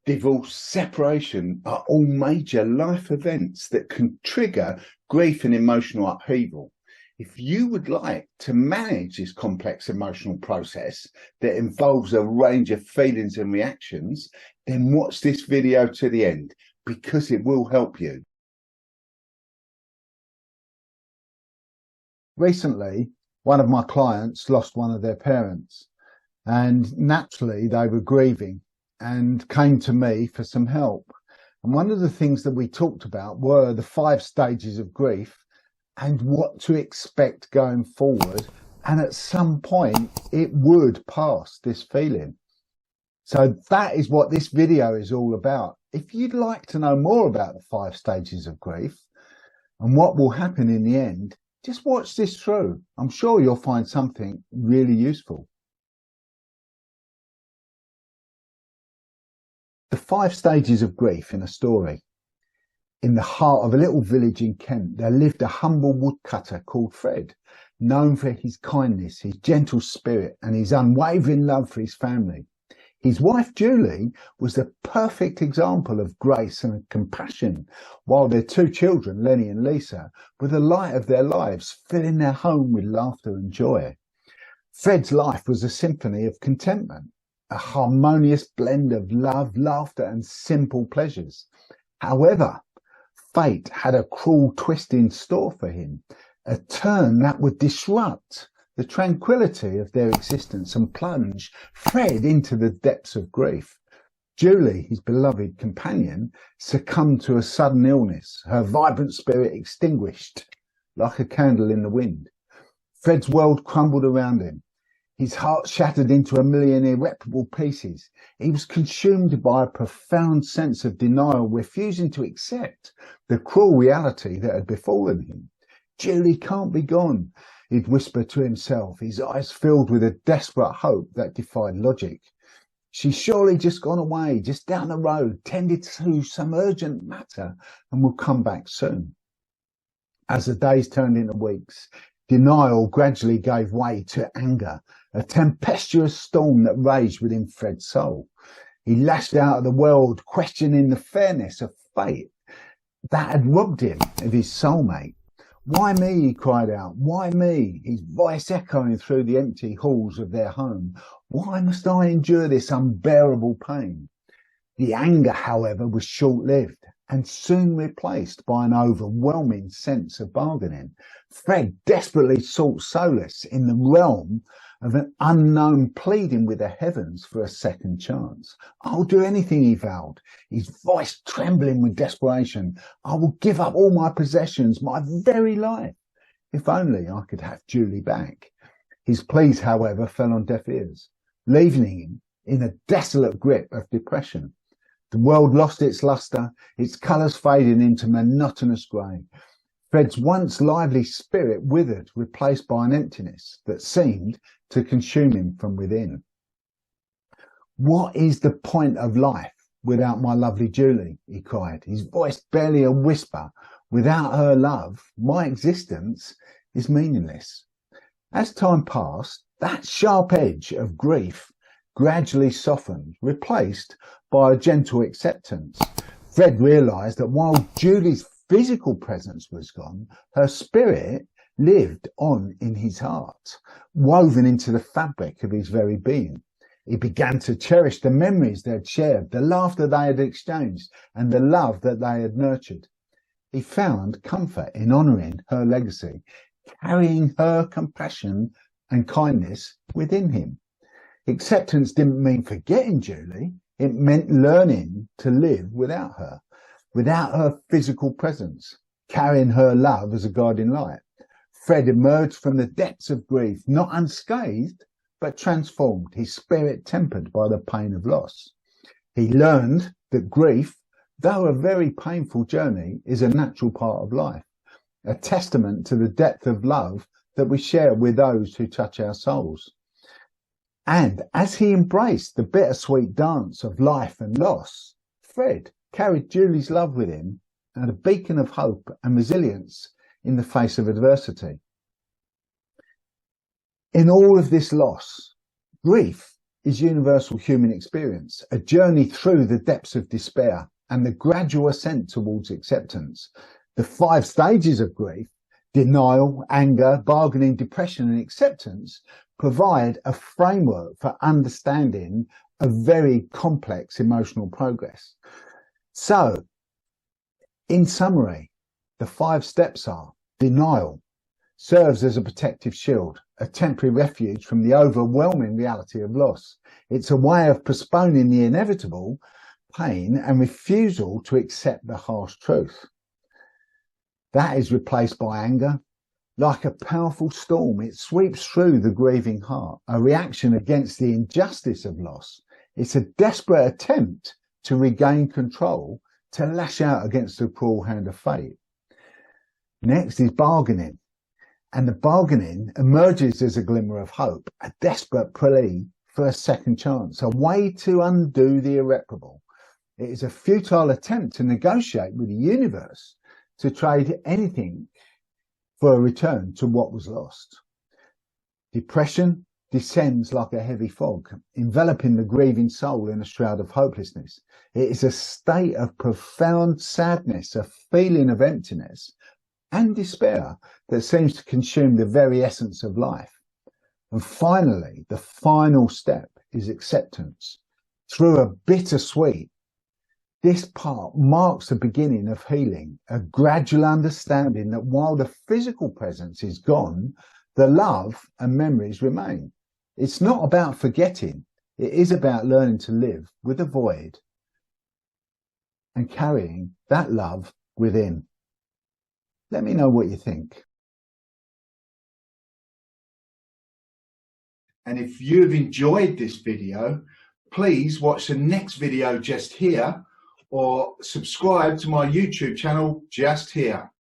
Divorce, separation are all major life events that can trigger grief and emotional upheaval. If you would like to manage this complex emotional process that involves a range of feelings and reactions, then watch this video to the end because it will help you. Recently, one of my clients lost one of their parents, and naturally they were grieving and came to me for some help. And one of the things that we talked about were the 5 stages of grief and what to expect going forward. And at some point it would pass, this feeling. So that is what this video is all about. If you'd like to know more about the 5 stages of grief and what will happen in the end, just watch this through. I'm sure you'll find something really useful. The 5 stages of grief in a story. In the heart of a little village in Kent, there lived a humble woodcutter called Fred, known for his kindness, his gentle spirit, and his unwavering love for his family. His wife, Julie, was the perfect example of grace and compassion, while their 2 children, Lenny and Lisa, were the light of their lives, filling their home with laughter and joy. Fred's life was a symphony of contentment, a harmonious blend of love, laughter, and simple pleasures. However, fate had a cruel twist in store for him, a turn that would disrupt the tranquility of their existence and plunge Fred into the depths of grief. Julie, his beloved companion, succumbed to a sudden illness, her vibrant spirit extinguished like a candle in the wind. Fred's world crumbled around him. His heart shattered into a million irreparable pieces. He was consumed by a profound sense of denial, refusing to accept the cruel reality that had befallen him. Julie can't be gone, he'd whisper to himself, his eyes filled with a desperate hope that defied logic. She's surely just gone away, just down the road, tended to some urgent matter, and will come back soon. As the days turned into weeks, denial gradually gave way to anger, a tempestuous storm that raged within Fred's soul. He lashed out at the world, questioning the fairness of fate that had robbed him of his soulmate. Why me, he cried out, why me? His voice echoing through the empty halls of their home. Why must I endure this unbearable pain? The anger, however, was short-lived and soon replaced by an overwhelming sense of bargaining. Fred desperately sought solace in the realm of an unknown pleading with the heavens for a second chance. I'll do anything, he vowed, his voice trembling with desperation. I will give up all my possessions, my very life, if only I could have Julie back. His pleas, however, fell on deaf ears, leaving him in a desolate grip of depression. The world lost its lustre, its colours fading into monotonous grey. Fred's once lively spirit withered, replaced by an emptiness that seemed to consume him from within. What is the point of life without my lovely Julie? He cried, his voice barely a whisper. Without her love, my existence is meaningless. As time passed, that sharp edge of grief gradually softened, replaced by a gentle acceptance. Fred realised that while Julie's physical presence was gone, her spirit lived on in his heart, woven into the fabric of his very being. He began to cherish the memories they had shared, the laughter they had exchanged, and the love that they had nurtured. He found comfort in honouring her legacy, carrying her compassion and kindness within him. Acceptance didn't mean forgetting Julie. It meant learning to live without her physical presence, carrying her love as a guiding light. Fred emerged from the depths of grief, not unscathed, but transformed, his spirit tempered by the pain of loss. He learned that grief, though a very painful journey, is a natural part of life, a testament to the depth of love that we share with those who touch our souls. And as he embraced the bittersweet dance of life and loss, Fred carried Julie's love with him and a beacon of hope and resilience in the face of adversity. In all of this loss, grief is universal human experience, a journey through the depths of despair and the gradual ascent towards acceptance. The 5 stages of grief, denial, anger, bargaining, depression, and acceptance, provide a framework for understanding a very complex emotional progress. So, in summary, the 5 steps are: denial serves as a protective shield, a temporary refuge from the overwhelming reality of loss. It's a way of postponing the inevitable pain and refusal to accept the harsh truth. That is replaced by anger. Like a powerful storm, it sweeps through the grieving heart, a reaction against the injustice of loss. It's a desperate attempt to regain control, to lash out against the cruel hand of fate. Next is bargaining. And the bargaining emerges as a glimmer of hope, a desperate plea for a second chance, a way to undo the irreparable. It is a futile attempt to negotiate with the universe, to trade anything for a return to what was lost. Depression descends like a heavy fog, enveloping the grieving soul in a shroud of hopelessness. It is a state of profound sadness, a feeling of emptiness and despair that seems to consume the very essence of life. And finally, the final step is acceptance. Through a bittersweet, this part marks the beginning of healing, a gradual understanding that while the physical presence is gone, the love and memories remain. It's not about forgetting. It is about learning to live with the void and carrying that love within. Let me know what you think. And if you've enjoyed this video, please watch the next video just here, or subscribe to my YouTube channel just here.